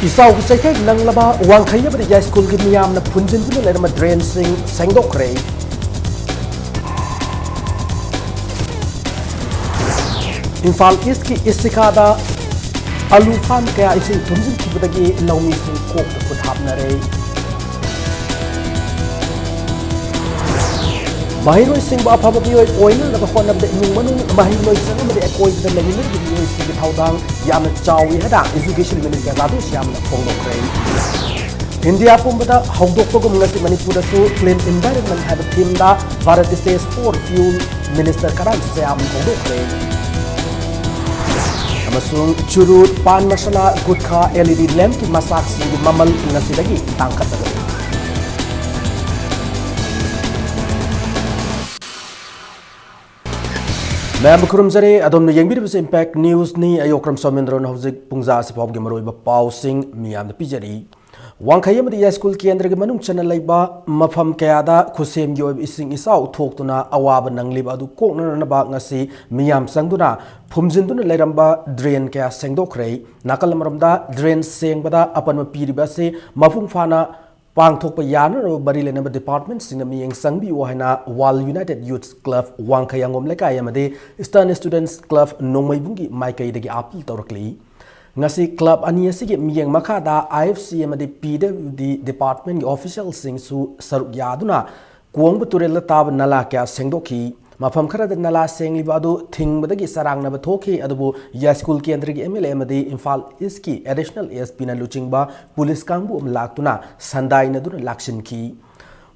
Isau Seke Nanglaba, Wankaya, but the Yas School give me the Punjin to let him a drain sing, Sangokre. Infal Iski Istikada, Alufan Kaya is in Tunzin Kibutagi, Lomi sing coke the foot hapnare. Mahiro sing ba probably oil na bakon of the Manu Mahiro sang the echo the Levin the Taudang Yam Chowi Hada Education Minister Radu Siam Pongo Crane. India Pumbada Hogdokogum Nasi Manipur so clean environment have a team da Bharat States for Fuel Minister Karan Siam Pongo Crane. Amasung Churut Pan Masala Gutka LED lamp ki masak sing mamal nasi lagi tangkat lagi. मैं बुखरुम जरे अदोम young भी impact news नी अयोक्रम सोमेंद्रन हौजिक पुंजा सिफाव के मरोइब पाव Singh मियाम पिजरी वांखै अमदी school केंद्र के मनुंग चन लैबा मफम कयादा खुसेम गी ओइब इसिंग इसाउ थोक्तुना अवाब नंगलिब अदु कोकननबा ngasi मियाम संगदुना फुमजिनदुना लेरंबा drain कया सेंगदोखरै नाकल मरमदा ड्रेन सेंगबदा अपन पीरिबा से मफुंग फाना पांगथोप याना बरी लेनब डिपार्टमेंट सिंग मियंग संगबी ओहना वाल यूनाइटेड यूथ क्लब वांखयांगोम लेकाय अमदे ईस्टर्न स्टूडेंट्स क्लब नोंगमैबुंगी माइकैदगी अपील तौरकली ngasi क्लब अनि असिगे मियंग मखादा आईएफसी अमदे पीडब्ल्यूडी डिपार्टमेंट की ऑफिशियल सिंग सु सरुक यादुना कोंग तुरेल ताब नला क्या सेंगदोखी मफम खरद नला सेंगलिब अदु थिंगबदगी सरांगनब थोखे अदुबु या स्कूल केंद्र की एमएलए अमदे इम्फाल ईस्ट की एडिशनल एसपी न लुचिंगबा पुलिस कांगबु लाक्तुना संदाइनदुना लाक्सिनकी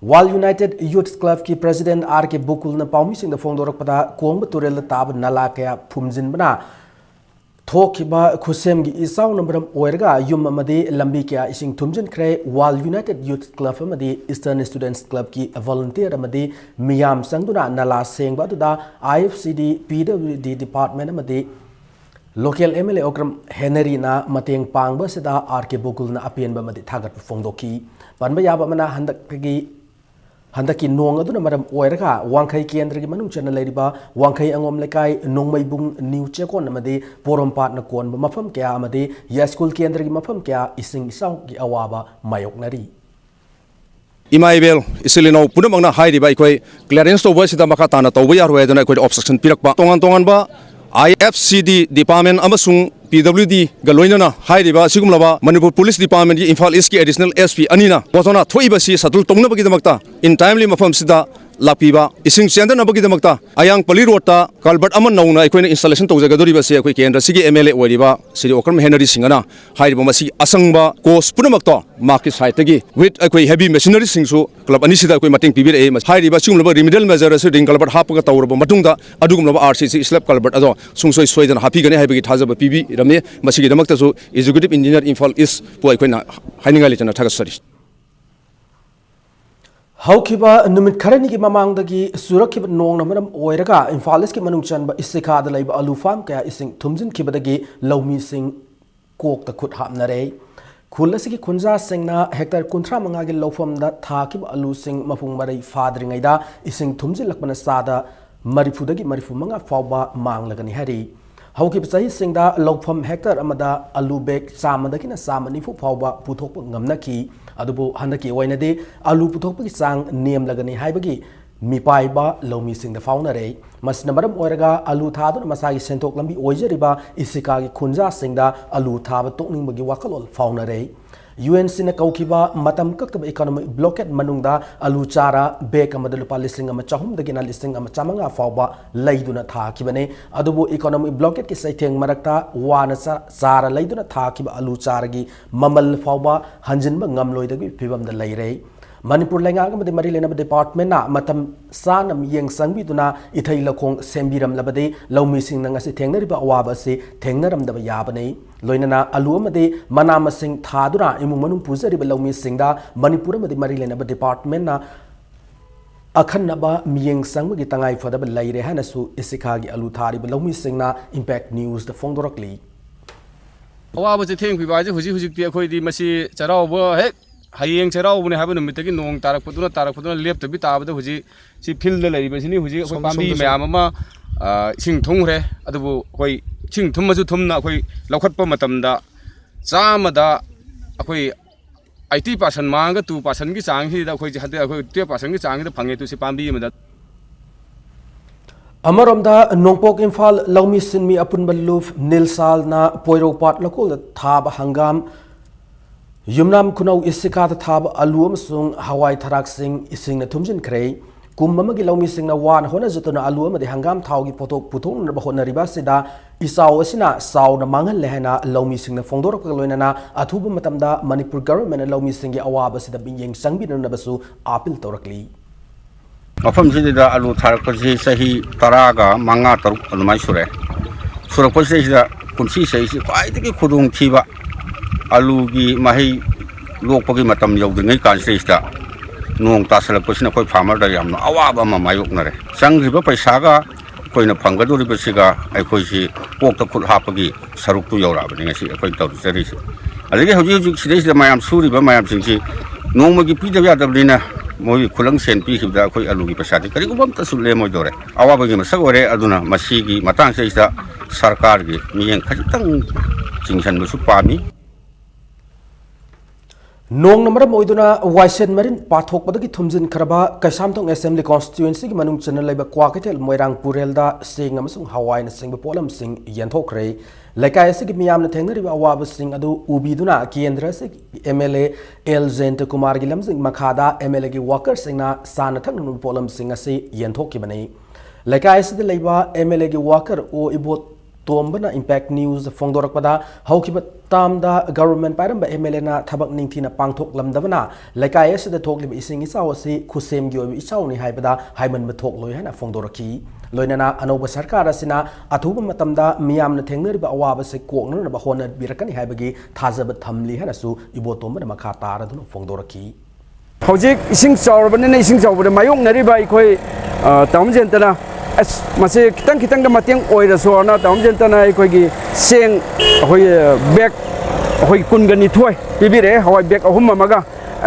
वाल यूनाइटेड यूथ क्लब की प्रेसिडेंट आर के बुकुल न पाउमिसिंग द फोंगदोरकपदा कोंग तुरेल ताब नला क्या फुमजिनबना थोखिबा खुसेम की इसाउ नंबरम ओरगा युम अमदे लंबी क्या इसिंग थुमजन खरे वाल यूनाइटेड यूथ क्लब अमदे ईस्टर्न स्टूडेंट्स क्लब की वॉलंटियर अमदे मियाम संगदुना नला सेंगबा दुदा आईएफसीडी पीडब्ल्यूडी डिपार्टमेंट अमदे लोकल एमएलए ओक्रम हेनरी ना मतेंग पांगबा सेदा आर के बुकुल ना अपेनबा अमदे थागत फोंगदोकी पनबा याबा मना हंदकगी हंदकी नोंग अदुना मरम ओइरगा वांखै केंद्र की मनुंग चन लेरिबा वांखै अंगोम लेकाय नोंगमैबुंग न्यू चेकोन अमदे पोरमपाट न कोन मफम क्या अमदे या स्कूल केंद्र की मफम क्या इसिंग इसाउ की अवाबा मायोकनरी इमाइबेल इसिलिनो पुनमंगना हाइरिबा इखोय क्लियरेंस तोबा सिदा मखा ताना तोबा यारवे दना इखोय ऑब्स्ट्रक्शन पिरकबा तोंगान तोंगान बा IFCD डिपार्टमेंट अमसुंग PWD गलोइनना हाइरिबा सिगुमलबा मणिपुर पुलिस डिपार्टमेंट की इम्फाल ईस्ट की एडिशनल एसपी अनिना बोजना थोइबसी सतुल तोंगनबगिदमक्ता इन टाइमली मफम सिदा लापीबा इसिंग चेंदनबगिदमक्ता अयांग पली रोडता कल्बर्ट अमन नौना अखोइना इंस्टॉलेशन तौजगदोरिबसे अखोइ केंद्र सिगी एमएलए ओइरिबा सिरि ओक्रम हेनरी सिंगना हाइरिबा मसी असंगबा कोस पुनमक्ता मार्केट साइटगी विथ अखोइ हेवी मशीनरी सिंगसु क्लब अनिसिदा अखोइ मटिंग पिबिरे हाइरिबा सिगुमलबा रिमेडियल मेजर असु रिंग कल्बर्ट हापगा तौरबा मतुंगदा अदुगुमलबा आरसीसी स्लैब कल्बर्ट अदो सुंगसोइ सोइदन हापिगने हाइबगी थाजबा पिबि रमे मसिगिदमक्तासु एग्जीक्यूटिव इंजीनियर इम्फाल ईस्ट पु अखोइना हाइनिंगालि जना थागसरि हौखिबा नुमित खरनी की ममांगदगी सुरखिब नोंग नमरम ओइरगा इम्फाल ईस्ट की मनुंग चनबा इसिखाद लैबा आलू फार्म कया इसिंग थुमजिन खिबदगी लौमी सिंग कोक त खुद हापनरे खुलसिगी खुंजा सिंगना हेक्टर 35 की लौफमदा थाखिब आलू सिंग मफुंग मरै फाद्रिङैदा इसिंग थुमजिन लकबना सादा मरिफुदगी मरिफुमंगा फावबा मांगलगनी हरि हौखिब सही सिंगदा लौफम हेक्टर अमदा आलू बेग चामदगिना चामनिफु फावबा पुथोक ngamnaki अदुबो हंदकी ओइनदे आलू पुथोकपगी चांग नेमलगनी हाइबगी मिपाइबा लौमी सिंग द फाउनरे मसना मरम ओइरगा आलू थादुन मसागी सेंथोक लंबी ओइजरिबा इसिकागी खुंजा सिंगदा आलू थाब तोकनिंगबगी वाखलोल फाउनरे UNC ने कौखिबा मतम कक्तब इकोनॉमिक ब्लॉकेट मनुंगदा आलू चारा बेग अमद लुपा लिसिंग अम चाहुम दगिना लिसिंग अम चामंगा फावबा लैदुना थाखिबने अदुबो इकोनॉमिक ब्लॉकेट की सैथेंग मरक्ता वाना चारा लैदुना थाखिबा आलू चारगी ममल फावबा हंजिनबा ngamloidagi फिबमदा लैरे मणिपुर लेंगागमदे मरी लेनब डिपार्टमेंट ना मतम सानम येंग संगबिदुना इथै लखोंग सेंबिरमलबदे लौमी सिंग नंगसि थेंगनरिबा अवाबा से थेंगनरमदबा याबने लोइनना आलू अमदे मना मसिंग थादुना इमुंग मनुंग पुजरिबा लौमी सिंगदा मणिपुर अमदे मरी लेनब डिपार्टमेंट ना अखन्नबा मियेंग संगबगी तंगाई फदबा लैरे हनसु इसिखागी आलू थारिबा लौमी सिंगना इम्पैक्ट न्यूज़ द फोंगदोरकली अवाबा जे थेंगबिबाजे हुजि हुजिक्ति अखोइदि मसि चरावबो हेक हयेंग चरावबने हाबा नुमितगी नोंग तारकपुदुना लेप्तबि ताबदा हुजि सि फिल्ड लैरिबसिनि हुजि अखोइ पाम्बि मयाम अमा सिंग थुंगरे अदुबु अखोइ सिंग थुमजु थुमना अखोइ लौखटपा मतमदा चामदा अखोई 80% मांग 2% की चांग ही अखोई हद अखोई 10% की चांग फंगे तो पाबी मदद अमरोमदा नोंपोक इम्फाल लौमी सिनमी अपुनबा लूफ निलसालना पोइरोपाट लकोल थाब हंगाम युमनाम खुनौ इसिकात थाब आलू अमसुंग हवाई थराक सिंग इसिंगना थुमजिनख्रे कुम अमगी लौमी सिंगना वान होना जतुना आलू अमदि हंगाम थावगी पोथोक पुथोंगनबा होनरिबा सिदा इसाव असिना सावना मांगल लेहना लौमी सिंगना फोंदोरक लोइनना अथुब मतमदा मणिपुर गवर्नमेंट लौमी सिंगी अवाब सिदा बियेंग संबिननबसु अपील तौरकली मफम सिदा आलू थारकपसी सही तरागा मंगा तरुक अदुमाई सुरे सुरकपसीदा कुंसी सही ख्वाइदगी खुदुंग थीबा आलू की मही लोकपगी मतम यौद्रिङै कांसिदा नोंग तासलकपसिना कोई फार्मर दा यामना अवाब अमा मायोकनरे संग्रिबा पैसागा कोइना फंगदोरिबसिगा अखोइसि कोकता खुद हापगी सरुक्तु यौराबनि ngasi अखोइ तौजरिसि अदगे हौजि हौजि सिदैसिदा मायाम सुरिबा मायाम सिंसि नोंमगी पिदब यादबनिना मोई खुलंग सेन पिखिबदा अखोइ आलूगी पैसादि करिगुबम तसुले मोइदोरे अवाबगी मसक ओरे अदुना मसीगी मतंग सेइसा सरकारगी मियें खजितंग चिंगसनबसु पामी नोंग नमरम ओइदुना वाइसेन मरिन पाथोकपदगी थुमजिन खरबा कैसामथोंग असेंबली कॉन्स्टिट्यूएंसी की मनुंग चनल लेबा क्वाकैथेल मोइरांग पुरेलदा सेंग अमसुंग हवाइन सिंग पोलम सिंग यंथोखरे लेकाय से मियाम थेंगरिबा अवाब सिंग अदु उबीदुना केंद्र से एमएलए एल जयंत कुमार की लमजिंग मखादा एमएलए की वर्कर सिंगना सान थंगनु पोलम सिंग असे यंथोखिबने लेकाय से लेबा एमएलए की वर्कर ओ इबोट तोंबना इम्पैक्ट न्यूज फोंदोरकपदा हौकिबा तामदा गवर्नमेंट पाइरंबा एमएलए ना थबक निंगथिना पांगथोकलमदबना लेकाय असिदा थोकलिबा इसिंग इसाव असि खुसेमगी ओइबा इसावनि हाइबदा हाइमनबा थोकलोय हाना फोंदोरकी लोइनना अनौबा सरकार असिना अथुबा मतमदा मियामना थेंगनरिबा अवाब से कोकनरबा होनबिरकनि हाइबगी थाजबा थमली हानासु इबोतोंबना मखा तारदुना फोंदोरकी हौजिक इसिंग चावरबनिना इसिंग चावबदे मायोंगनरिबा इखोइ तामजेंतना मसे खितंग खितंग दा मतेंग ओइरसोना तामजेंतना इखोइगी सेंग अखोइ बैग अखोइ कुनगनि थोय पिबिरे हवाई बैग अहुम अमगा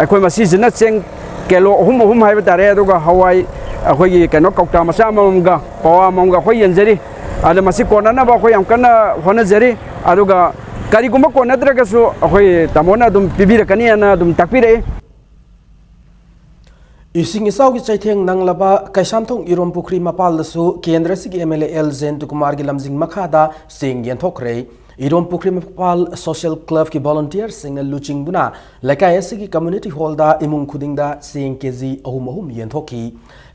अखोइ मसिजना सेंग किलो अहुम अहुम हाइबा तारे अदुगा हवाई अखोइ कनो कौटा मसा अमगा पवा अमगा अखोइ यंजरी आदा मसि कोनना अखोइ यम कन्ना होनजरी अदुगा करिगुम कोनद्रगसु अखोइ तामोना दुम पिबिरकनि अना दुम ताकपिरे इसिंग इसाव की चैथेंग नंगलबा कैसामथोंग इरोम पुखरी मपालदसु केंद्र से एमएलए एल जयंत कुमार की लमजिंग मखादा सेंग यंथोखरे इरोम पुखरी मपाल सोशल क्लब की वॉलंटियर सिंग लुचिंगबुना लेकाय की कम्युनिटी हॉलदा इमुंग खुदिंगदा सेंग केजी अहुम अहुम यंथोखी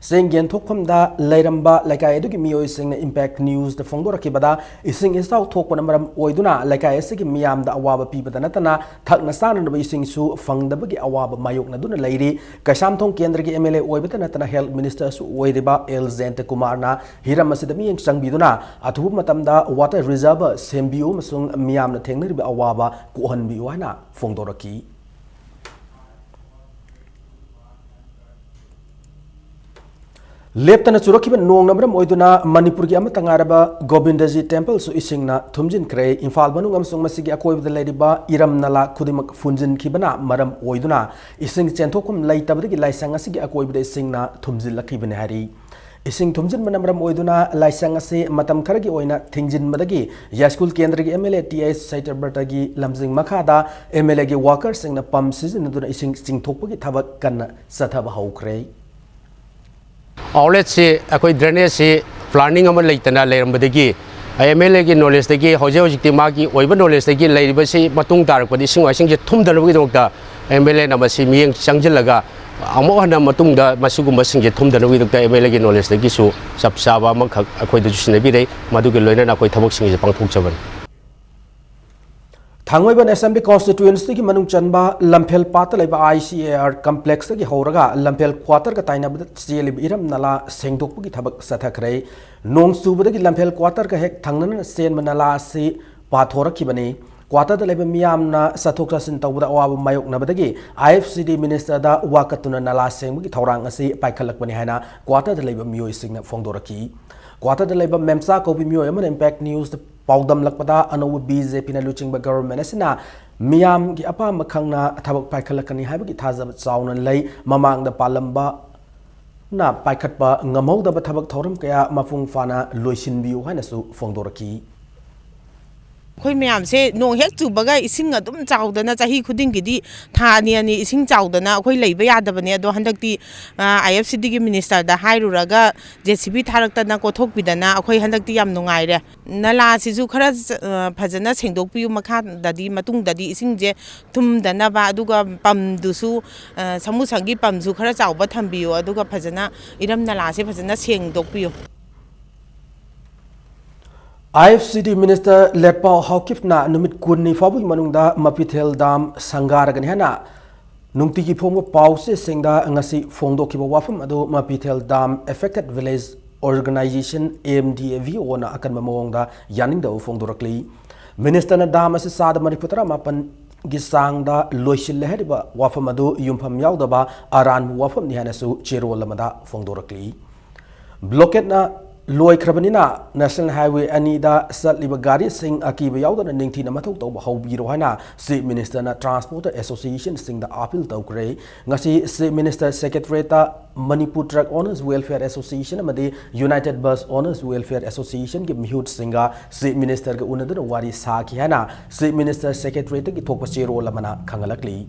सेंग यंथोखमदा लेरंबा लेकाय दुगी मियोय सिंग इम्पैक्ट न्यूज द फोंदोरकीबदा इसिंग इसाव थोकपन मरम ओइदुना लेकाय की मियामदा अवाब पीबदा नतना थकना साननबा इसिंगसु फंगदबगी अवाब मायोकनदुना लेरी कैसामथोंग केंद्र की एमएलए ओइबदा नतना हेल्थ मिनिस्टर सु ओइदिबा एल जयंत कुमारना हिरम असिदा मियंग संगबिदुना अथुब मतमदा वाटर रिजर्व सेम्बियो मसुंग मियामना थेंगनरिबा अवाबा कोहनबियो हाना फोंदोरकी लेप्तना चुरखिबा नोंग नमरम ओइदुना मणिपुर की तंगारबा गोविंदजी टेम्पल सु इसिंगना थुमजिनख्रे इम्फाल मनुंग अमसुंग मसिगी अकोइबदा लेरिबा इरम नला खुदिमक फुंजिनखिबना मरम ओइदुना इसिंग चेंथोखम लैतबदगी लाइसंग असिगी अकोइबदा इसिंगना थुमजिनलखिबने हारी इसिंग थुमजिनबना मरम ओइदुना लाइसंग असे मतम खरगी ओइना थिंगजिनबदगी यास्कुल केंद्र की एमएलए टीएस सैटरबर्टगी लमजिंग मखादा एमएलए की वर्कर सिंगना पम सिजिनदुना इसिंग चिंगथोकपगी थबक कन्ना सथबा हौख्रे आउटलेट से अखोई ड्रेनेज से प्लानिंग अमन लेतना लेरमबदगी एमएलए की नॉलेज दगी हौजे हौजिकति मागी ओइबा नॉलेज दगी लेरिबसि मतुंग तारकपदि सिंग वाइसिंग जे थुमदनबगी दोक्ता एमएलए न मसि मियंग चंगजिलगा अमो हना मतुंगदा मसिगुम सिंग जे थुमदनबगी दोक्ता एमएलए की नॉलेज दगी सु सबसाबा मखक अखोइ दु सिनबिरे मदुगे लोइना अखोइ थबक सिंग जे पांगथोकचबन थांगोइबन असेंबली कॉन्स्टिट्यूएंसी की मनुंग चनबा लंफेल पात लेबा आईसीएआर कॉम्प्लेक्स की होरगा लंफेल क्वार्टर का ताइनाबद चेलिब इरम नला सेंगदोकपगी थबक सथखरे नोंग सुबदगी लंफेल क्वार्टर का हेक थांगनन सेन नला से पाथोरखिबने क्वार्टर लेबा मियामना सथोक ससिन तौबदा अवाब मायोकनबदगी आईएफसीडी मिनिस्टर दा वाकतुना नला सेंगबगी थौरांग असे पाइखलकबने हाना क्वार्टर लेबा मियोय सिंगना फोंदोरकी क्वार्टर लेबा मेमसा कोबी मियोय अमन इम्पैक्ट न्यूज पाउदम लकपदा अनौ बीजेपी ना लुचिंग गवर्नमेंट असिना मियाम की अपाम खंगना थबक पाइखलकनी हाइबगी थाजब चाउन लई ममांग दा पालंबा ना पाइखटपा ngमौदबा थबक थौरम कया मफुंग फाना लोइसिनबियु हाइनसु फोंदोरकी khoi myam se nong hek chu baga ising adum chawdana chahi khuding gi di thani ani ising chawdana khoi leiba yadabane ado handakti IFCD gi minister da hairuraga JCB tharakta na kothok bidana khoi handakti yam nungai re nala si ju khara phajana sengdok piu makha dadi matung dadi ising je thum dana ba aduga pam dusu samu sangi pam ju khara chawba thambiyo aduga phajana iram nala se phajana sengdok piu IFCD Minister Letpao Haukipna numit kunni fabul manungda Mapithel Dam Sangaragan hena nungtigi phongwa pause singda ngasi phongdo kiba wafam adu Mapithel Dam Affected Village Organization AMDAV ona akan mamongda yaning da phongdorakli Minister na dam ase sada Manipur mapan gisangda loisil lehriba wafam adu yumpham yaudaba aran wafam ni hanasu cherol lamada phongdorakli blockade na loi khrabani National Highway anida satliba gari sing akiba yaudana ningthi na mathau tawba hawbiro haina Chief Minister na Transport Association sing da appeal tawkre ngasi Chief Minister Secretariat Manipur Truck Owners Welfare Association amadi United Bus Owners Welfare Association ki mihut singa Chief Minister ga unadana wari saki haina Chief Minister Secretariat ki thokpa chero lamana khangalakli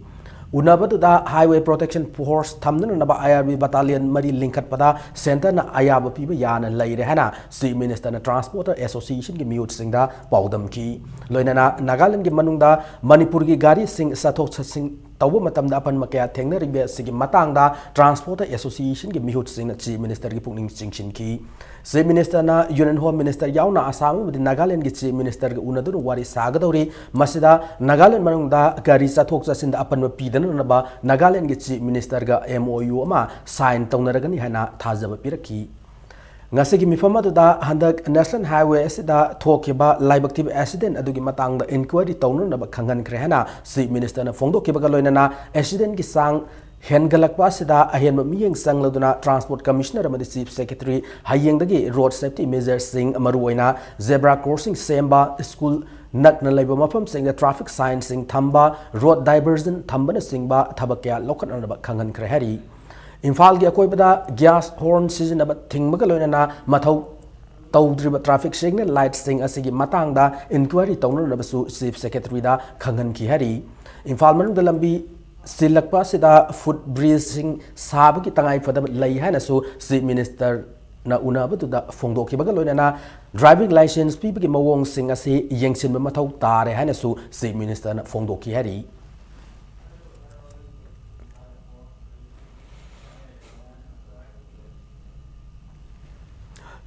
Unabatuda Highway Protection Force Thamna Naba IRB Battalion Mari Linkat Pada Center na Ayaba Piba Yana Laire Hana Chief Minister na Transporter Association ki miut singda paudam ki loinana Nagaland ki manungda Manipur ki gari sing sathok sing tawba matamda apan makya thengna ribe sigi matangda Transporter Association ki mihut sing na Chief Minister ki pungning chingshin ki Chief Minister na Union Home Minister yauna Assam with Nagaland ki Chief Minister ki unadur wari sagadori masida Nagaland manungda gari sathok sasinda apan mapida naba Nagaland ki Chief Minister ga MOU ama sign tawnaragani hana thajaba piraki ngasigi mifama da handak National Highway asida thokiba laibakti accident adugi matangda inquiry tawnu naba khangan kre hana Chief Minister na phongdo kiba loinana accident ki sang hengalakpa sida ahenba miyeng sangladuna Transport Commissioner amadi Chief Secretary hayengdagi road safety measures sing maruoina zebra crossing semba school nakna laiba mafam singda traffic signs sing thamba road diversion thambana singba thabakya lokatnaba khangan kre hari Imphal gi akoibada gas horn season aba thingmaga loinana mathau tawdriba traffic signal light sing asigi matangda inquiry tawna basu Chief Secretary da khangan ki hari Imphal manungda lambi silakpa sida foot bridging sabagi tangai fada lai hana su Chief Minister na unabatu da phongdo ki baga loinana driving license pibagi mawong sing ase yengsin mathau tare hana su Chief Minister na phongdo ki hari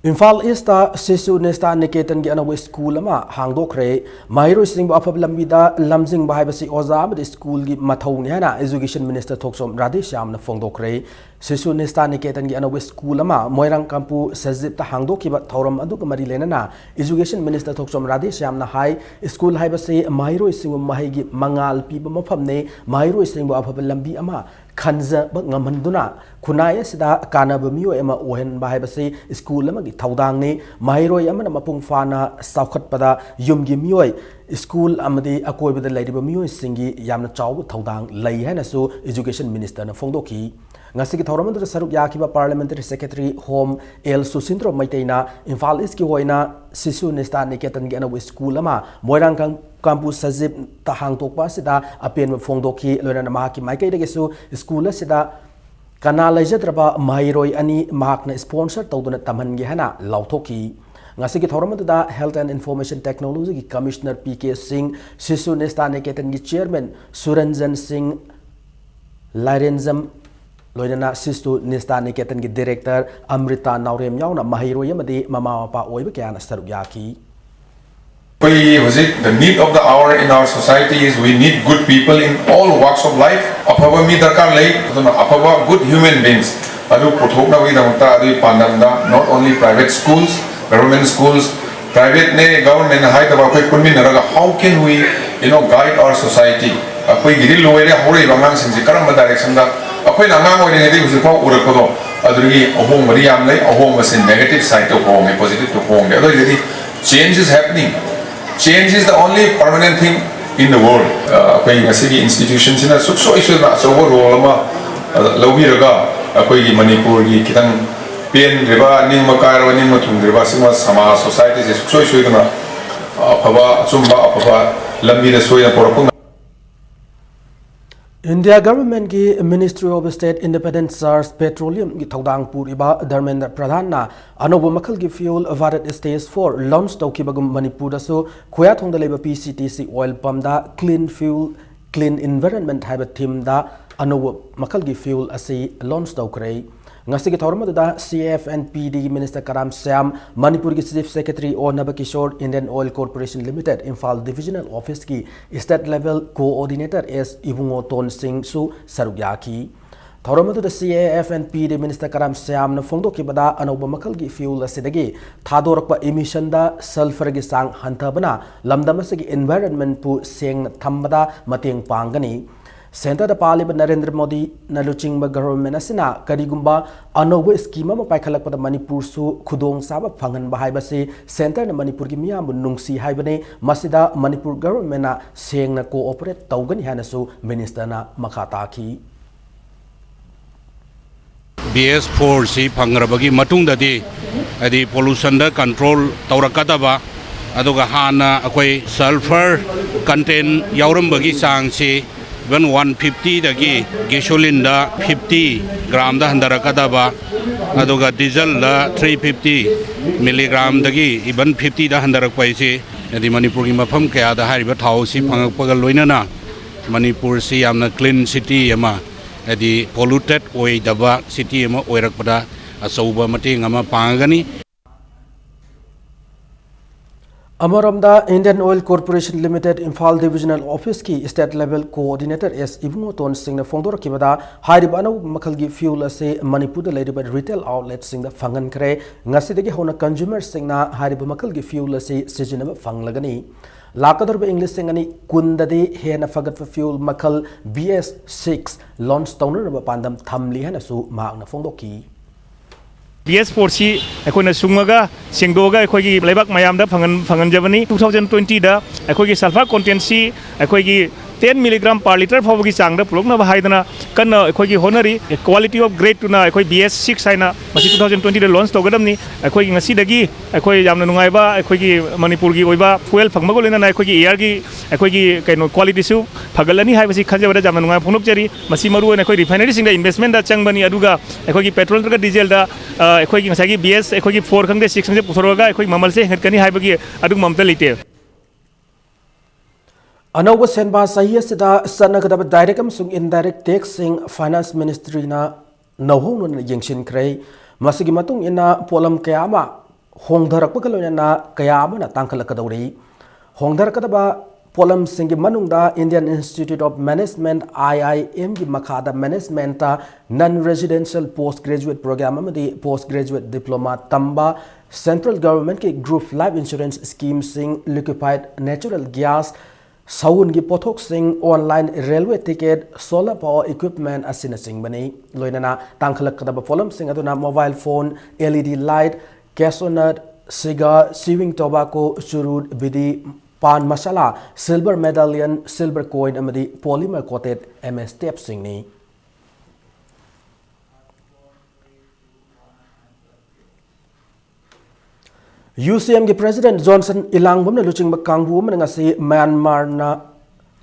Imphal East Sisu Nesta Niketan gi anawa school ama hangdokre mahiro sing ba afab lambida lamjing ba haibasi oza amadi school gi mathau ni hana Education Minister Thoksom Radheshyam na phongdokre Sisu Nesta Niketan gi anawa school ama Moirang Kampu Sajip ta hangdokiba thoram aduga mari lenana Education Minister Thoksom Radheshyam na hai school haibasi mahiro sing mahai gi mangal pi ba mafamne mahiro sing ba afab lambi ama Khanza ba ngamhanduna khunai sida kanaba miyo ema ohen ba haibasi school ama gi thaudang ni mahiroi amana mapung fana saukhat pada yumgi miyoi school amadi akoi bada lairiba miyoi singi yamna chaw thaudang lai hana su Education Minister na phongdoki ngasi ki thoramandra saruk yakiba Parliamentary Secretary Home El Susindro Maiteina Imphal East ki hoina Sisu Nesta Niketan gi anawa school ama Moirang Campus Sajip ta hangtokpa sida apen phongdoki loina mahaki maikai dagesu school sida kana laijadraba mahiroi ani mahakna sponsor tawduna tamhangi hana lauthoki ngasi ki thoramadu da Health and Information Technology ki Commissioner PK Singh Sisu Nesta Niketan ki Chairman Suranjan Singh Lairenzam loinana Sisu Nesta Niketan ki Director Amrita Naurem yauna mahiroi amadi mama mapa oiba kyana saruk yaki The need of the hour in our society is we need good people in all walks of life. Apava mi darkar lay, apava good human beings. Adu puthokna wi damta adu pandamda not only private schools, government schools, private ne government hai da koi kunmi naraga how can we guide our society? Koi giri loire hore bangang sinji karamba direction da koi nangang oi ne di usi ko urakodo aduri ohong mari am lay ohong masin negative side to home positive to home. Adu jadi change is happening. Change is the only permanent thing in the world. Koi ngasigi institutions ina sukso isu na so role ma lobi raga koi gi Manipur gi kitang pen riba ning makar wa ning mathung riba sima sama society se sukso isu na afaba achumba afaba lambi da soya porapung India government ki Ministry of State Independent Source Petroleum ki thaudang puriba Dharmendra Pradhan na anoba makhal ki fuel Bharat Stage 4 launch tawkibagum Manipur da so khoya thongda leba PCTC oil pump da clean fuel clean environment haiba theme da anoba makhal ki fuel asi launch tawkrei ngasi ki thawram da CFNPD Minister Karam Syam Manipur ki Chief Secretary Onaba Kishore Indian Oil Corporation Limited Imphal Divisional Office ki State Level Coordinator S Ibungo Ton Singh su sarugya ki thawram da CFNPD Minister Karam Syam na phongdo ki bada anoba makhal ki fuel asidagi thadorakpa emission da sulfur gi sang hantabana lamdam asigi environment pu seng thambada mateng pangani Center da Parliament Narendra Modi na luchingba government asina karigumba anoba scheme ma paikhalakpada Manipur su khudong saba phangan ba haibase center na Manipur gi miyam nungsi haibane masida Manipur government na sengna cooperate tawgani hana su minister na makhata ki BS4 si phangrabagi matung dadi adi pollution da control tawrakadaba aduga hana akoi sulfur content yaurambagi sang si 150 dagi gasoline da 50 gram da handarakadaba aduga diesel da 350 milligram dagi even 50 da handarakpai si adi Manipur gi mafam kaya da hariba thau si phangakpaga loinana Manipur si yamna clean city ama adi polluted oi daba city ama oirakpada asauba mating ama pangani Amaramda Indian Oil Corporation Limited Imphal Divisional Office ki State Level Coordinator S Ibungo Ton Singh na phongdor kibada hairiba anu makhal gi fuel ase Manipur da leiriba retail outlets sing da phangan kare ngasidagi hona consumer sing na hairiba makhal gi fuel ase sijinaba phanglagani lakadorba English sing ani kundadi hena fagat fuel makhal BS6 launch tawner ba pandam thamli hana su maakna phongdoki BS4 si akoina sungaga sengdoga akoigi lebak mayamda phangan jabani 2020 da akoigi sulfur content si akoigi 10 mg per liter fawgi changda pulokna bahaidana kan akoigi honari quality of grade tuna akoi BS6 haina masi 2020 da launch togadamni akoigi ngasi dagi akoi yamna nungaiba akoigi Manipur gi oiba fuel phangmago lena akoigi air gi akoigi kaino quality su phagalani haibasi khajabada jamna nungai phonok jari masi maru akoi refinery sing da investment da changbani aduga akoigi petrol da diesel da akoigi ngasagi BS akoigi 4 khangde 6 khangde puthoroga akoigi mamal se hetkani haibagi adug mamta lite Anoba senba sahi asida sanagada direct amsung indirect tax sing finance ministry na nawhong na yengshin krei masigi matung ina polam kayama hongdarak pagalonya na kayama na tangkalakadawri hongdarakadaba polam singi manungda Indian Institute of Management IIM gi makada management ta non residential postgraduate program amadi postgraduate diploma tamba central government ki group life insurance scheme sing liquefied natural gas Saun gi pothok sing online railway ticket solar power equipment asina sing bani loinana tangkhalak kadaba polam sing aduna mobile phone LED light casonut cigar chewing tobacco churut bidi pan masala silver medallion silver coin amadi polymer coated MS tape sing ni UCM ki President Johnson ilangbam na luching bakangbu man ngasi Myanmar na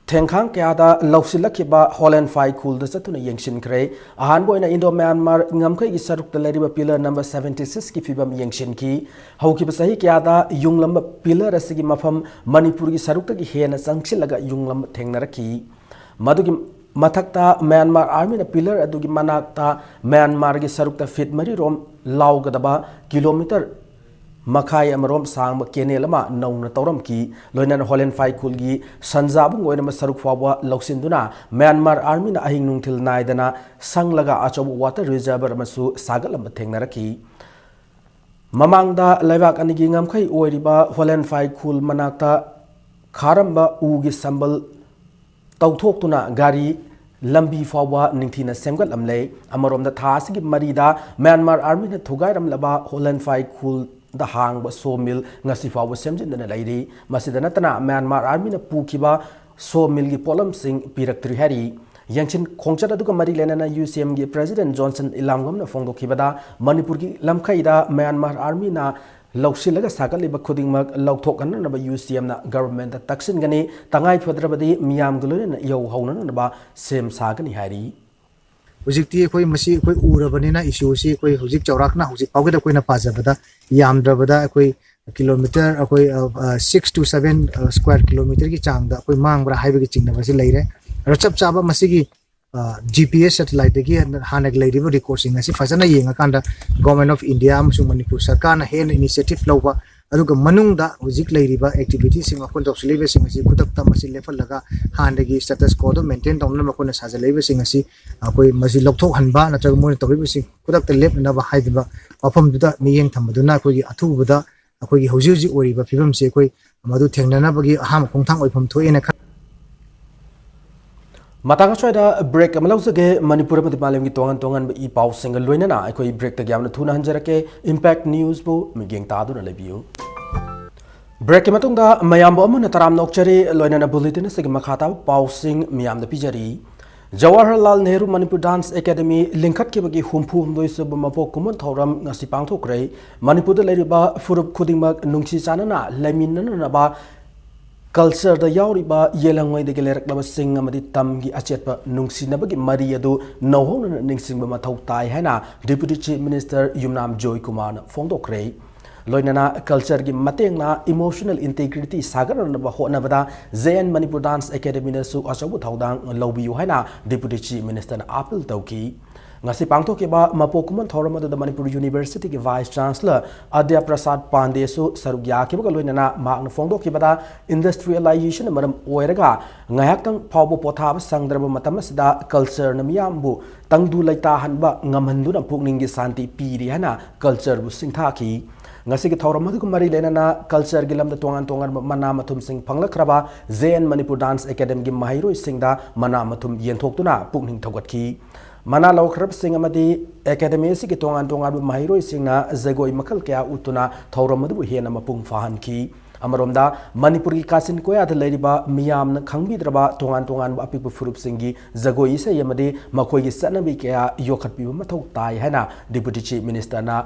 thengkhang kya da lausilakiba Holland Fai Khul da satuna yengshin kre ahan boina Indo Myanmar ngamkhai gi saruk da leriba pillar number 76 ki fibam yengshin ki hauki basahi kya da yunglamba pillar asigi mafam Manipur gi saruk ta gi hena sangchilaga yunglam thengnarakhi madugi mathakta Myanmar army na pillar adugi manakta Myanmar gi saruk ta fit mari rom laugadaba kilometer Makai amarom sang kenelama nauna tauram ki loinan Holland Fai Khul gi sanjabung oina saruk fawa lausinduna Myanmar army na ahing nungthil naidana sanglaga achobu water reservoir masu sagalam thengnaraki mamangda laibak anigi ngamkhai oiriba Holland Fai Khul manakta kharamba ugi sambal tauthokuna gari lambi fawa ningthina semgal amlei amarom da thasigi marida Myanmar army na thugairam laba Holland Fai Khul da hang ba sawmill ngasi fawa semjin na lairi masida natana Myanmar army na pukiba sawmill gi polam sing piraktri hari yangshin khongchada duka mari lenana UCM gi President Johnson ilangam na phongdo khibada Manipur gi lamkhaida Myanmar army na लौसिलगा सागलिबा खुदिंगमक लौथोकननबा UCMना government तक्सिनगनी तंगाई फद्रबदी मियाम गलोन यौ हौननबा सेम सागनी हारी हुजिक्ति कोई मसी कोई उरबनिना इश्यू सी कोई हुजिक चौराकना हुजिक पावगदा कोइना पाजबदा यामद्रबदा कोई किलोमीटर कोई 6 to 7 स्क्वायर किलोमीटर की चांगदा कोई मांगब्रा हाइवे की चिंगनबसी लेरे र चप चाबा मसीगी GPS satellite की हानक लेरिबो रिकॉर्डिंग असी फजना येंगा कांदा गवर्नमेंट ऑफ इंडिया अमसुंग मणिपुर सरकार ना हेन इनिशिएटिव लौबा अदुगा मनुंगदा हुजिक लेरिबा एक्टिविटी सिंग अखोन तौसलेबे सिंग असी खुदक्ता मसी लेफलगा हानदगी स्टेटस को दो मेंटेन तौना मखोन साजलेबे सिंग असी कोई मसी लौथोक हनबा नत्रग मोन तौबे सिंग खुदक्ता लेपनबा हाइदबा मफमदुदा मियेंग थमदुना कोई अथुबदा अखोई हौजी हौजी ओरिबा फिबम से कोई मदु थेंगननाबगी अहाम खोंथांग ओइफम थोएना मतंग स्वाइदा ब्रेक अमलौजगे मणिपुर मधि मालेम की तोंगन तोंगन ई पाउ सिंग लोइनना अखोई ब्रेक तक यामना थुना हंजरके इंपैक्ट न्यूज बु मिगेंग तादुना लेबियो ब्रेक के मतुंगदा मयाम अमन तराम नोक्चरी लोइनना बुलेटिन से मखाता पाउ सिंग मियाम द पिजरी जवाहरलाल नेहरू मणिपुर डांस एकेडमी लिंखत के बगी हुमफु हुमदोइ सब मपो कुमन थौरम ngasi पांगथोक्रे मणिपुर द लेरिबा फुरुप खुदिंगमक नुंगसी चानना लेमिननबा कल्चर द यावरिबा येलंगोय दगे लेरकलबा सिंग अमदि तमगी अचेतपा नुंगसिनबगी मरी अदु नौहोन निंगसिंगबा मथौ ताय हैना deputy chief minister Yumnam Joy Kumar फोंदोक्रे लोइनना कल्चर की mateंगना इमोशनल इंटीग्रिटी सागरनबा होनबदा जेएन मणिपुर डांस एकेडमी नसु अचौबु थौदांग लौबियु हैना डिप्यूटी चीफ मिनिस्टर अपील तौकी ngasi pangthokiba mapokuman thoramadu da Manipur University ki vice chancellor Adya Prasad Pandey su sarugya kibaga loinana magna phongdokibada industrialization maram oiraga ngayaktang phawbo pothaba sangdraba matamasida culture namiyambu tangdu laita hanba ngamhanduna pukning gi santi piri hana culture bu singthaki ngasi ki thoramadu ku mari lenana culture gi lamda tongan tongan mana mathum sing phanglakraba Zen Manipur Dance Academy gi mahiroi singda mana mathum yenthokduna pukning thogatki mana laukrab sing amadi academy si ki tongan tongan bu mahiroi singna zagoi makal kya utuna thauramadu bu hena mapung fahan ki amaromda manipur ki kasin koya da leriba miyam na khangbidraba tongan tongan bu apipu furup singi zagoi se yamadi makoi gi sanabi kya yokhat pi mathau tai hena deputy chief minister na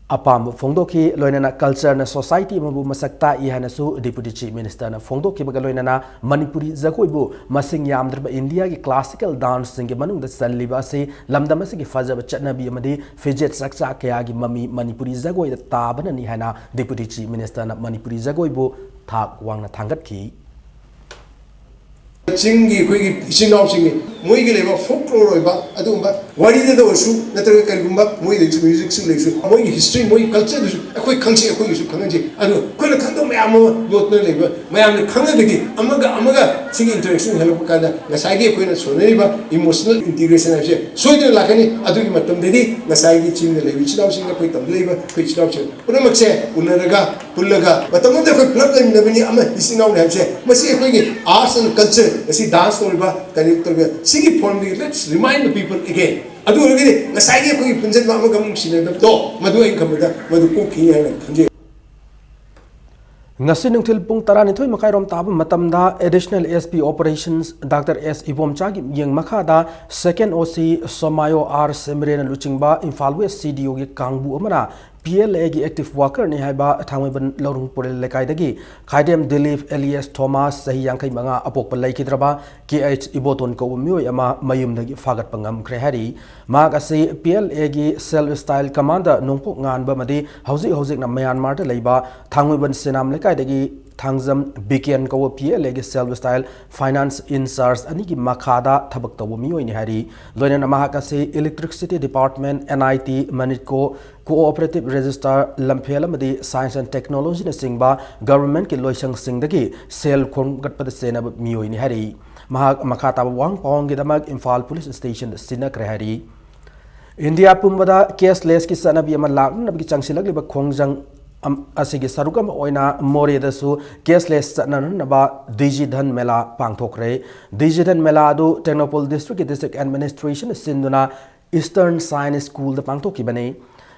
apam phongdoki loinana culture na society mabu masakta I hanasu deputy chief minister na phongdoki baga loinana manipuri zagoibu masing yamdrba india ki classical dance singe manung da sanliba se lamdam se ki fajaba chatnabi amadi fidget saksa kaya gi mami manipuri zagoi da tabana ni hana deputy chief minister na manipuri zagoibu thak wangna thangat ki Singi kuigi isinau singi moi gi leba folklore oiba adumba wari de dosu natraga kalgumba moi de music sing lesu moi gi history moi culture du akoi khangsi akoi su khangji adu koina khangdo mayam yotna leba mayam ne khangdagi amaga singi interaction help kada ngasai gi koina soneiba emotional integration ase soide lakani adu gi matam dedi ngasai gi ching de lebi chidau singa koi tam leba koi chidau che pura makse unaraga pullaga matam de koi plug in nabani ama isinau ne ase masi koi gi arts and culture asi dance toriba kani toriba sigi form di let's remind the people again adu agini ngasai gi koi punjat ma amagam sinadam do madu ai kamada madu ko ki yana khanje ngasi nungthil pung tarani thoi makai rom tab matamda additional SP operations Dr. S Ibomcha gi yeng makhada second OC Somayo R Semrena luchingba Imphal West CDO gi kangbu amana PLA gi active worker ni haiba thangweban lorung purel lekai dagi khaidem Dilip Elias Thomas sahi yangkai manga apok palai kidraba KH Iboton ko mioi ama mayum dagi fagat pangam krehari mag ase PLA gi self style commander nongpok ngan ba madi hauzik na Myanmar da leiba thangweban senam lekai dagi thangzam bikian ko PLA gi self style finance incharge ani gi makhada thabak taw mioi ni hari loina na mahak ase electricity department NIT Manitco cooperative register lamphel amadi science and technology na singba government ki loisang singdagi sel khong gatpada sena mioi ni hari mahak makhata wang pong gi damak Imphal police station sinak rehari India pumbada caseless ki sanabi ama lakna gi changsilak liba khongjang asigi sarugam oina more dasu caseless sananaba digidan mela pangthokre digidan mela adu Technopol district administration sinduna Eastern Science School da pangthoki bane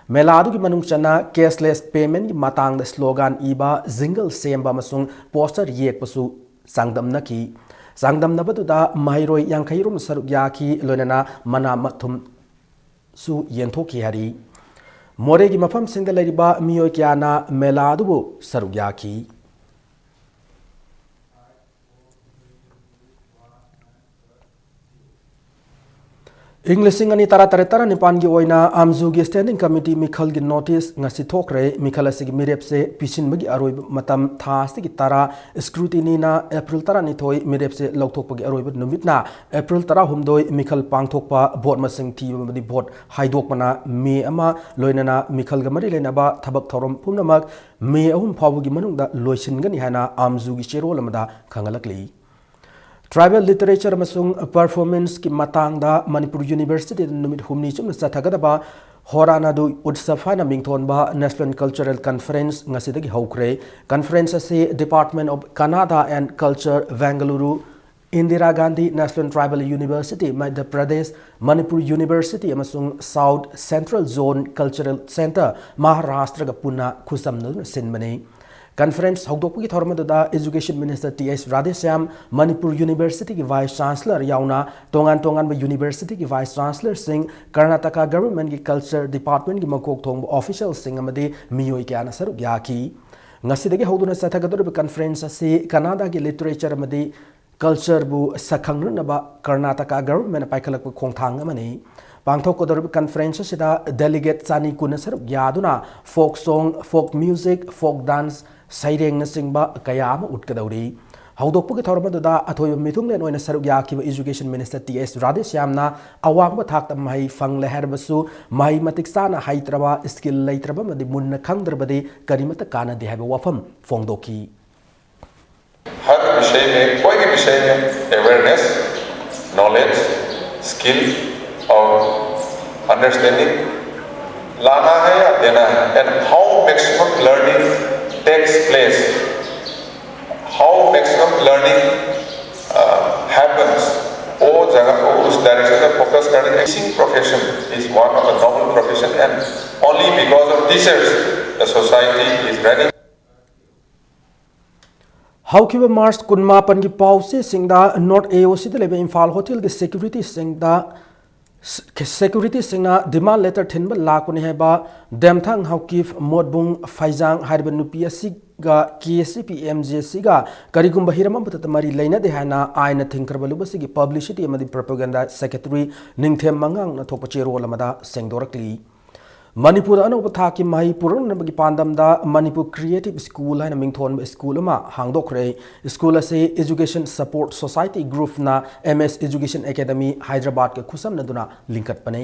Meladu ki manung chana cashless payment ki matang da slogan iba jingle semba masung poster yek pasu sangdam naki sangdam nabatu da mahiroi yankhairum saruk yaki loinana mana mathum su yenthoki hari मोरेगी मफम सिंह लेरिबा मियोय क्याना मेला अदुबु सरुक याखी इंग्लिशिंग अनि तारा तारे तारा निपान की ओइना आमजूगी स्टैंडिंग कमिटी मिखल की नोटिस ngasi थोकरे मिखल असिगी मिरेप से पिसिनबगी अरोइब मतम थास्ति की तारा स्क्रूटिनी ना अप्रैल तारा निथोय मिरेप से लौथोकपगी अरोइब नुमितना अप्रैल तारा हुमदोय मिखल पांगथोकपा भोट मसिंग थीबमदी भोट हाइदोकपना मे अमा लोइनना मिखल गमरी लेनबा थबक थौरम पुमनमक मे अहुम फावगी मनुंगदा लोइसिनगनी हाना आमजूगी चेरोल अमदा खंगलकली ट्राइबल लिटरेचर अमसुंग परफॉर्मेंस की मतंगदा मणिपुर यूनिवर्सिटी नुमित हुमनी चुम सथगदबा होरानादु उत्सफाना मिंगथोनबा नेशनल कल्चरल कॉन्फ्रेंस ngasi हौक्रे कॉन्फ्रेंस से department of Kannada and culture Bengaluru Indira Gandhi national tribal university Madhya Pradesh Manipur university अमसुंग south central zone cultural centre Maharashtra का पुना खुसम सिनमने कॉन्फ्रेंस हौदोकपगी थौरमदुदा education minister TS Radheshyam Manipur university की वाइस चांसलर याउना तोंगान तोंगान यूनिवर्सिटी की वाइस चांसलर सिंह कर्नाटका गवर्नमेंट की कल्चर डिपार्टमेंट की मकोक थोंग ऑफिशियल सिंह अमदे मियोय क्याना सरुक याकी ngasi हौदुना सथगदुरब कॉन्फ्रेंस असी कनाडा की लिटरेचर अमदे कल्चर बु सखंगनबा कर्नाटका गवर्नमेंट पाइखलक खोंथांग अमनी पांथोकदरब कॉन्फ्रेंस असिदा डेलीगेट चानी कुन सरुक यादुना folk song folk music folk dance सैरेंग सिंबा कयाम उठकदौरी हौदोकपगी थौरमदुदा अथोय मिथुंगलेन ओइना सरुक याखिबा एजुकेशन मिनिस्टर टीएस राधेश्यामना अवांगबा थाकता मही फंगले हरबसु मही मतिकसाना हाइत्रबा स्किल लैत्रबा मदि मुन्न खंगद्रबदि करिमत कानदे हाइबा वाफम फोंगदोकी हर विषय में कोई भी विषय में अवेयरनेस नॉलेज स्किल और अंडरस्टैंडिंग लाना है या देना है and how maximum learning takes place, how maximum learning happens. वो जगह को उस डायरेक्शन में फोकस करने teaching profession is one of the noble profession and only because of teachers the society is running. हौखिबा मार्च कुनमापन की पाउसे सिंगदा नॉर्थ एओसी द लेबे Imphal hotel की security सिंगदा security singna demand letter thinba lakuni heba demthang haukif modbung faijang harba nupi asiga KCP MJC ga karigumba hirama butat mari leina de hana aina thinkarbalu basigi publicity amadi propaganda secretary ningthem mangang na thokpa chero lamada sengdorakli Manipur अनौब थाकी माही पुरनबगी पांदमदा Manipur creative school है मिंगथोन school हांगदोखरे school असे education support society group ना MS education academy Hyderabad के खुसम नदुना लिंकत पने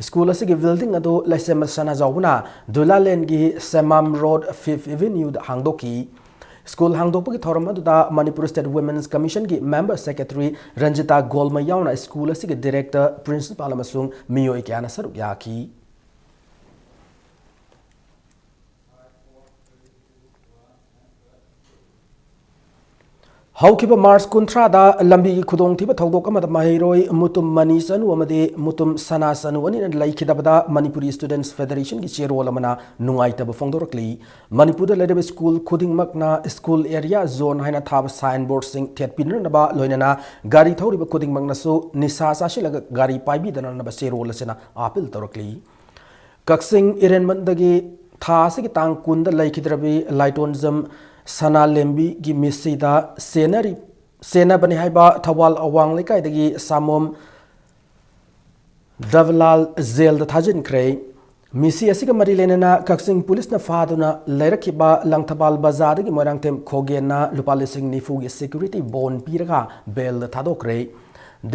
school असे की building अदो लाइसेम सना जाउना दुलालेन की सेमाम रोड 5th एवेन्यू हांगदोकी स्कूल हांगदोपगी थौरम अदुदा मणिपुर स्टेट वुमेन्स कमीशन की मेंबर सेक्रेटरी रंजिता गोलमा याउना स्कूल असे के डायरेक्टर प्रिंसिपल अमसुंग मियोय क्याना सरुक याकी हौखिबा मार्च कुंथ्रादा लंबी की खुदोंग थीबा थौदोक अमदा माहिरोय मुतुम मनी सनु अमदे मुतुम सना सनु अनि लाइखिदबदा मणिपुरी स्टूडेंट्स फेडरेशन की चेरोल अमना नुंगाइतब फोंदोरकली मणिपुर लेदब स्कूल खुदिंगमकना स्कूल एरिया जोन हाइना थाब साइन बोर्ड सिंग थेटपिननबा लोइनना गाड़ी थौरिबा खुदिंगमकनासु निसा साशिलग गाड़ी पाइबिदननबा चेरोल असेना अपील तौरकली कक्सिंग इरेनमंदगी थासिगी तांग कुंद लाइखिद्रबी लाइटोनजम सना लेंबी की मिसीदा सेना बने हाइबा थवाल अवांग लेकाइदगी सामोम दवलाल जेल द थाजिन क्रे मिसी असिगा मरी लेना कक्सिंग पुलिस न फादुना लेरखिबा लंगथबाल बाजार की मोरांगतेम खोगेना लुपा लिसिंग निफू की सिक्योरिटी बोन पीरगा बेल द थादोक्रे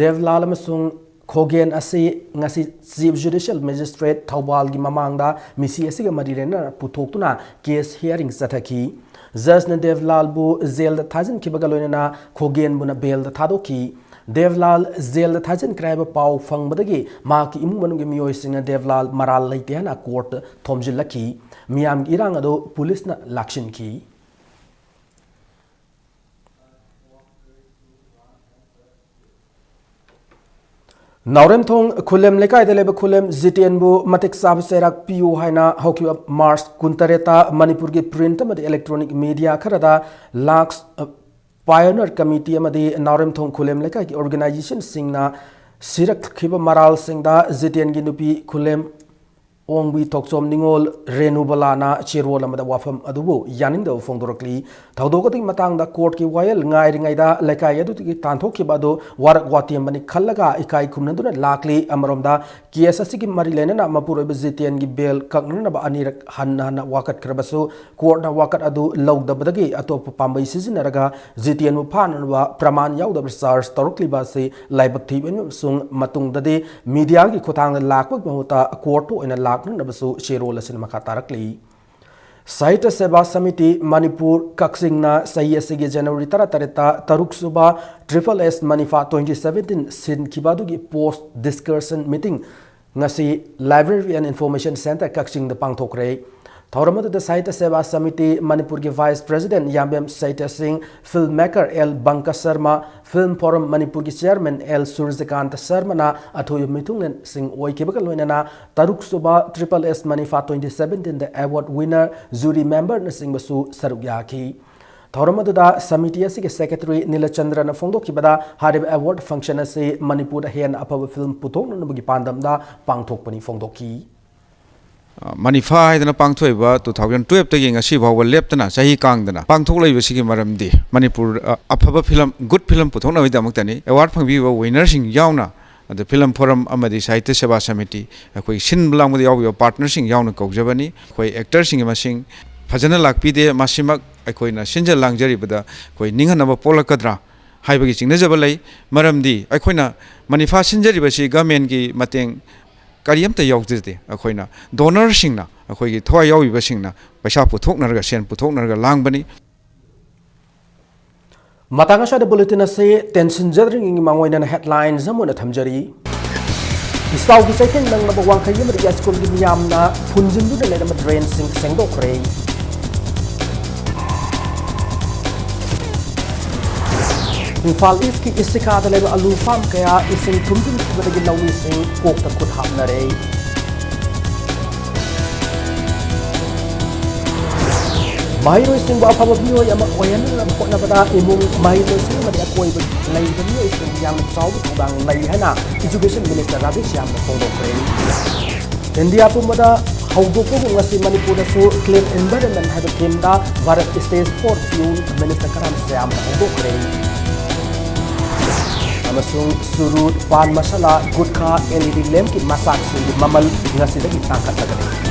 देवलाल अमसुंग खोगेन असे ngasi chief judicial magistrate Thoubal की ममांगदा मिसी असिगा मरी लेना पुथोक्तुना केस हियरिंग चथकी जज ने देवलाल बु जेल द थाजिन खिबगा लोइना खोगेन बुना बेल द थादोकी देवलाल जेल द थाजिन क्राइब पाउ फंगबदगी माकी इमु मनुगे मियोय सिंग देवलाल मराल लैते हना कोर्ट थोमजिलखी मियाम इरांग अदो पुलिस न लाक्षिनखी नाउरेमथोंग खुलेम लेकाय देलेब खुलेम जितेनबु मतिक साब सेराक पियु हाइना हौकी मार्च कुंतरेता मणिपुर की प्रिंट अमदि इलेक्ट्रॉनिक मीडिया खरदा लाक्स पायोनियर कमिटी अमदि नाउरेमथोंग खुलेम लेकाय की ऑर्गेनाइजेशन सिंगना सिरक खिब मराल सिंगदा जितेन की नुपी खुलेम Ongbi Toksom Ningol Renubalana Chirwol Amada Wafam Adubu Yanindo Fondorokli Taudogating Matanga Court Ki Wail Ngai Ringaida Lekayadu Tantoki Bado Warak Watiamani Kalaga Ikai Kumnaduna Lakli Amaromda Kiesasiki Marilena Mapur Bezitian Gibel Kagnaba Anirak Hanana Wakat Krabasu Court na Wakat Adu Log the Badagi Atop Pambai Sizinaraga Zitian Upanwa Praman Yauda Sars Torokli Basi Laibati Sung Matung Dade Media Kotang Lakwak Mahuta Court in a Lakna Nabasu Sherola Cinemakarakli. Sahitya Seva Samiti Manipur Kaksingna Sayasigi January Taratareta Taruk Suba Triple S Manifa 2017 Sin Kibadugi Post Discussion Meeting Ngasi Library and Information Center Kaksing the Pangtokre. Thauramadu the Sahitya Seva Samiti Manipur ki Vice President Yambem Sahitya Singh, Filmmaker L. Banka Sharma, Film Forum Manipur ki Chairman L. Surzakant Sharma na Athoyu Mithunglen Singh Oikibakal Loinana Taruk Suba Triple S Manifa 2017 the award winner jury member na Singh Basu Sarugyaki. Thauramadu da Samiti asigi Secretary Nilachandra na Fongdoki bada Harib Award function asi Manipur hen apaba film puthok na bugi pandam da pangthokpani Fongdoki. Manifa haidana pangthoiba 2012 tagi ngasi bhawa leptana sahi kangdana pangthok leibasigi maramdi Manipur afaba film good film puthokna widamaktani award phangbiwa winner sing yauna the film forum amadi Sahitya Seva Samiti akoi sin blangmudi yawiba partner sing yauna kaujabani akoi actor sing masing phajana lakpide masimak akoina sinja langjari koi ninghanaba polakadra haibagi chingnajaba lei maramdi akoina Manifa sinjari basi government ki mateng Kariamta Yaudite, Akoina, donor singna, Akoi Toya Basingna, Bashapu Toknarga, Sen Putoknarga Langbani. Matangasha the bulletin say tension gathering in Mangoyan headlines Zamuna Tamjari. The South is taking number one Kayam Yaskul Yamna, Punjindu the Ledama Drain Sing Sengdo Cray. Infal East ki istika the level alu farm kaya ising tumbin with the Gilawi sing cook the could hapnare. Mahiro sing Wapabio Yama Oyan Ponabada Imung Mahiro sing Madia Koi with Lay is young South Bang Layana, Education Minister Ravish Yam Polo Cray. India Pumada, Haudoko Ngasi Manipur so clean environment had a Kimda, Bharat State Sport Fuel, Minister Karam Sam Haudo Cray. Amasung surut pan masala gutka LED lamp ki masak sing mamal ngasi lagi tangkat lagi.